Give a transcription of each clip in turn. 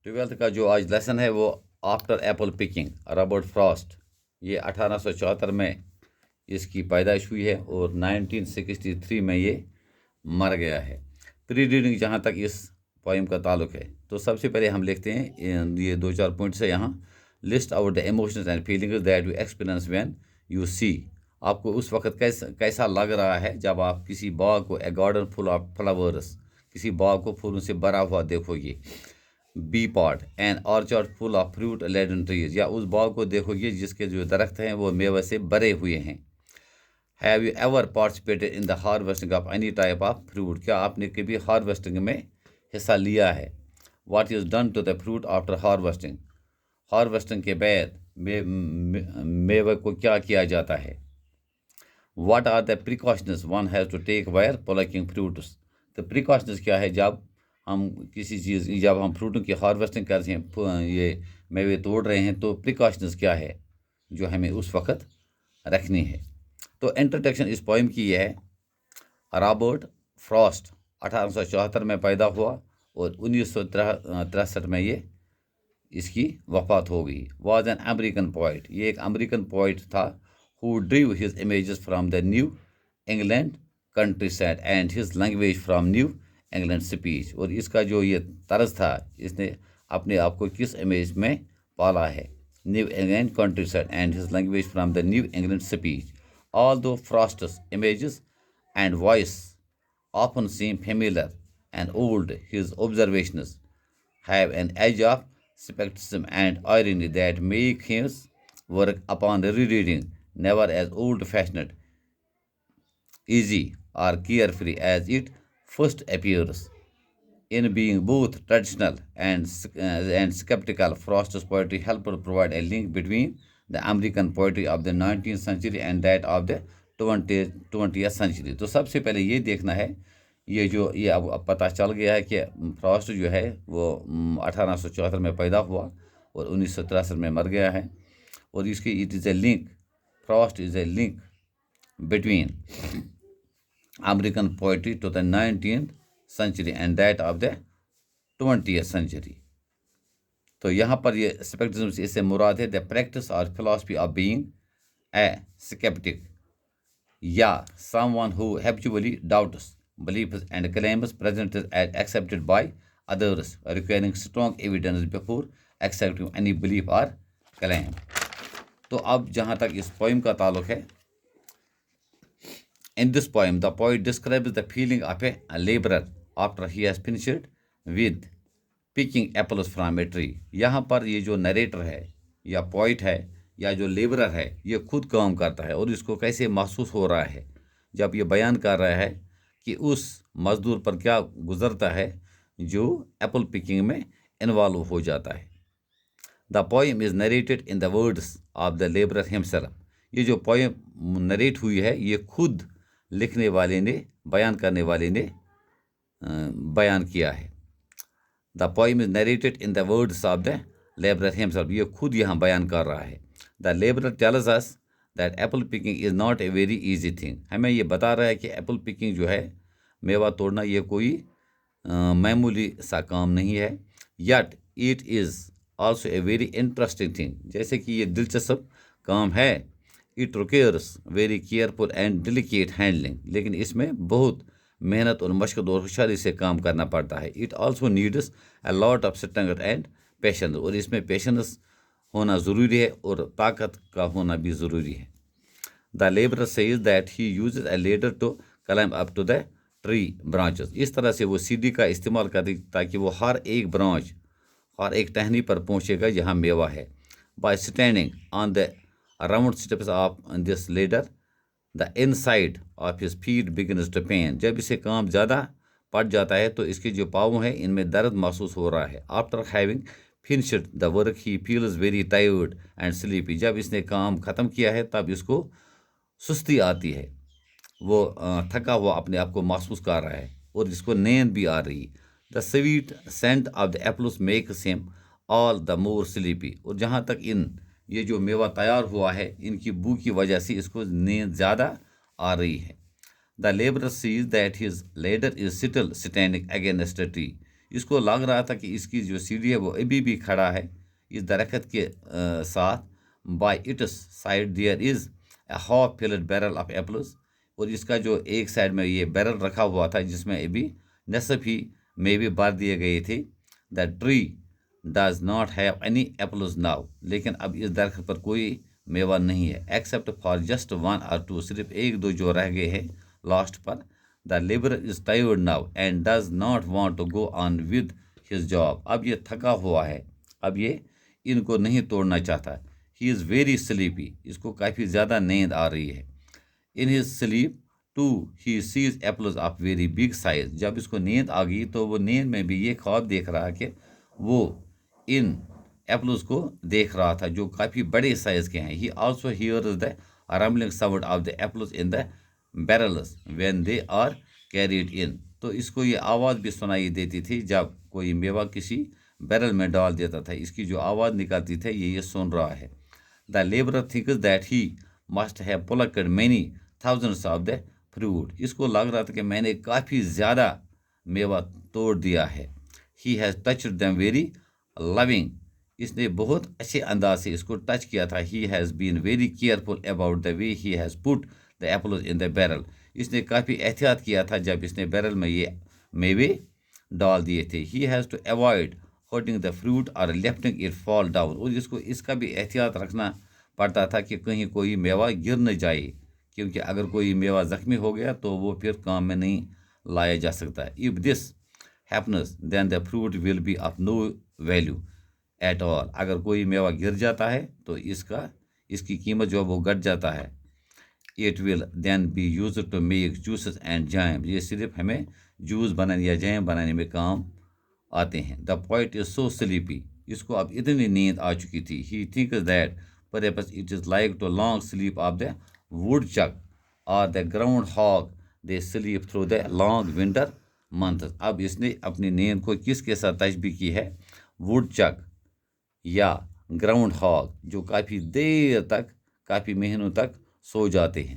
Twelfth का जो आज लेसन है वो after Apple picking, Robert Frost. ये 1874 में इसकी पैदाइश हुई है और 1963 में ये मर गया है। प्री रीडिंग जहाँ तक इस पोइम का ताल्लुक है, तो सबसे पहले हम लिखते हैं ये 2-4 पॉइंट्स है यहाँ। List out the emotions and feelings that you experience when you see. आपको उस वक्त कैसा लग रहा है जब आप किसी बाग को, a garden full of flowers, किसी बाग को फूलों से भरा हुआ देखोगे। बी पॉट, an orchard full of fruit laden trees, या उस बाग को देखोगे जिसके जो दरख्त हैं वो मेवे से भरे हुए हैं। Have you ever participated in the harvesting of any type of fruit, क्या आपने कभी हार्वेस्टिंग में हिस्सा लिया है। What is done to the fruit after harvesting, harvesting के बाद मेवे को क्या किया जाता है। What are the precautions one has to take while plucking fruits, तो प्रिकॉशंस क्या है जब हम किसी चीज़, जब हम फ्रूटों की हार्वेस्टिंग कर रहे हैं, ये मेवे तोड़ रहे हैं, तो प्रिकॉशंस क्या है जो हमें उस वक्त रखनी है। तो इंट्रोडक्शन इस पोइम की ये है। रॉबर्ट फ्रॉस्ट 1874 में पैदा हुआ और 1963 में ये इसकी वफात हो गई। वॉज एन अमेरिकन पोइट, ये एक अमेरिकन पोइट था। Who ड्रीव his images from the new England country side and his language from new England speech, और इसका जो ये तर्ज था, इसने अपने आप को किस इमेज में पाला है। New England country side and his language from the new England speech. Although Frost's images and voice often seem familiar and old, his observations have an edge of skepticism and irony that make his work upon rereading never as old-fashioned, easy, or carefree as it first appears. In being both traditional and skeptical, Frost's poetry helped provide a link between the American poetry of the 19th century and that of the 20th century। तो सबसे पहले ये देखना है, ये अब पता चल गया है कि फ्रॉस्ट जो है वो 1874 में पैदा हुआ और 1963 में मर गया है, और इसकी it is a link, Frost is a link between American poetry to the 19th century and that of the 20th century. तो यहाँ पर ये स्पेक्टिज्म से इससे मुराद है द प्रैक्टिस और philosophy of being a skeptic, या someone who habitually doubts beliefs and claims presented as accepted by others, requiring strong evidence before accepting any belief or claim। तो अब जहाँ तक इस पोइम का ताल्लुक है, in this poem the poet describes the feeling of a laborer after he has finished with picking apples from a tree। यहाँ पर ये जो नरेटर है या पोइट है या जो लेबरर है, ये खुद काम करता है और इसको कैसे महसूस हो रहा है जब ये बयान कर रहा है कि उस मज़दूर पर क्या गुज़रता है जो एप्पल पिकिंग में इन्वॉल्व हो जाता है। The poem is narrated in the words of the labourer himself. ये जो पोएम नरेट हुई है ये खुद लिखने वाले ने, बयान करने वाले ने बयान किया है। The poem is narrated in the words of the labourer himself, ये खुद यहाँ बयान कर रहा है। The labourer tells us that Apple picking is not a very easy thing. हमें ये बता रहा है कि एप्पल पिकिंग जो है, मेवा तोड़ना, ये कोई मामूली सा काम नहीं है। Yet it is also a very interesting thing, जैसे कि ये दिलचस्प काम है। It requires very careful and delicate handling, लेकिन इसमें बहुत मेहनत और मशक्क़त और होशियारी से काम करना पड़ता है। It also needs a lot of strength and patience, और इसमें पेशेंस होना ज़रूरी है और ताकत का होना भी ज़रूरी है। The labourer says that he uses a ladder to climb up to the tree branches. इस तरह से वो सीढ़ी का इस्तेमाल करती ताकि वो हर एक ब्रांच, हर एक टहनी पर पहुँचेगा जहाँ मेवा है। By standing on the round steps of this ladder the inside of his feet begins to pain. जब इसे काम ज़्यादा पड़ जाता है तो इसके जो पाँव हैं इनमें दर्द महसूस हो रहा है। After having finished the work he feels very tired and sleepy. जब इसने काम ख़त्म किया है तब इसको सुस्ती आती है, वो थका हुआ अपने आप को महसूस कर रहा है और इसको नींद भी आ रही। The sweet scent of the apples makes him all the more sleepy. और जहाँ तक ये जो मेवा तैयार हुआ है, इनकी बू की वजह से इसको नींद ज़्यादा आ रही है। The labourer sees that his ladder is still standing against a tree. اس کو لگ رہا تھا کہ اس کی جو سیڑھی ہے وہ ابھی بھی کھڑا ہے اس درخت کے ساتھ. By its side there is a half filled barrel of apples. اور اس کا جو ایک سائڈ میں یہ بیرل رکھا ہوا تھا جس میں ابھی نصف ہی میوے بھر دیے گئے تھے. The tree does not have any apples now. لیکن اب اس درخت پر کوئی میوہ نہیں ہے ایکسیپٹ فار جسٹ 1 or 2. صرف 1-2 جو رہ گئے ہیں لاسٹ پر. The labour is tired now and does not want to go on with his job. اب یہ تھکا ہوا ہے, اب یہ ان کو نہیں توڑنا چاہتا. ہی از ویری سلیپی. اس کو کافی زیادہ نیند آ رہی ہے. In his sleep too he sees apples of very big size. جب اس کو نیند آ گئی تو وہ نیند میں بھی یہ خواب دیکھ رہا کہ وہ ان ایپلز کو دیکھ رہا تھا جو کافی بڑے سائز کے ہیں. He also hears the rumbling sound of the apples in the barrels when they are carried in. تو اس کو یہ آواز بھی سنائی دیتی تھی جب کوئی میوہ کسی بیرل میں ڈال دیتا تھا. اس کی جو آواز نکالتی تھی یہ سن رہا ہے. The labourer thinks that he must have picked many thousands of the fruit. اس کو لگ رہا تھا کہ میں نے کافی زیادہ میوہ توڑ دیا ہے. He has touched them very loving. اس نے بہت اچھے انداز سے اس کو ٹچ کیا تھا. He has been very careful about the way he has put the apples in the barrel. اس نے کافی احتیاط کیا تھا جب اس نے بیرل میں یہ میوے ڈال دیے تھے. He has to avoid hurting the fruit اور لیفٹنگ اٹ فال ڈاؤن. اور اس کا بھی احتیاط رکھنا پڑتا تھا کہ کہیں کوئی میوہ گر نہ جائے, کیونکہ اگر کوئی میوہ زخمی ہو گیا تو وہ پھر کام میں نہیں لایا جا سکتا. If this happens then the fruit will be of no value at all. اگر کوئی میوہ گر جاتا ہے تو اس کی قیمت جو وہ گھٹ جاتا ہے. It will then be used to make juices and jam. یہ صرف ہمیں جوس بنانے یا جیم بنانے میں کام آتے ہیں. دا پوئٹ از سو سلیپی. اس کو اب اتنی نیند آ چکی تھی. He thinks that perhaps it is like to long sleep of the woodchuck or the groundhog. They sleep through the long winter months. اب اس نے اپنی نیند کو کس کے ساتھ تشبیہ کی ہے؟ ووڈ چک یا گراؤنڈ ہاگ, جو کافی دیر تک کافی مہینوں تک سو جاتے ہیں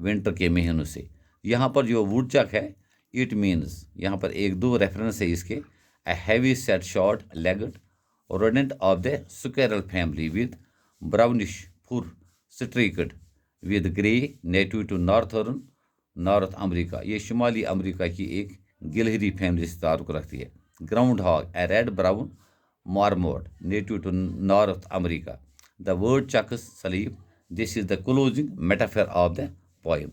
ونٹر کے مہینوں سے. یہاں پر جو ووڈ چک ہے اٹ مینز, یہاں پر 1-2 ریفرنس ہے اس کے. A heavy set short legged rodent of the squirrel family with brownish fur streaked with grey, native to North America. یہ شمالی امریکہ کی ایک گلہری فیملی سے تعلق رکھتی ہے. Groundhog a red brown marmot native to North America. The word chucks sleep. This is the closing metaphor of the poem.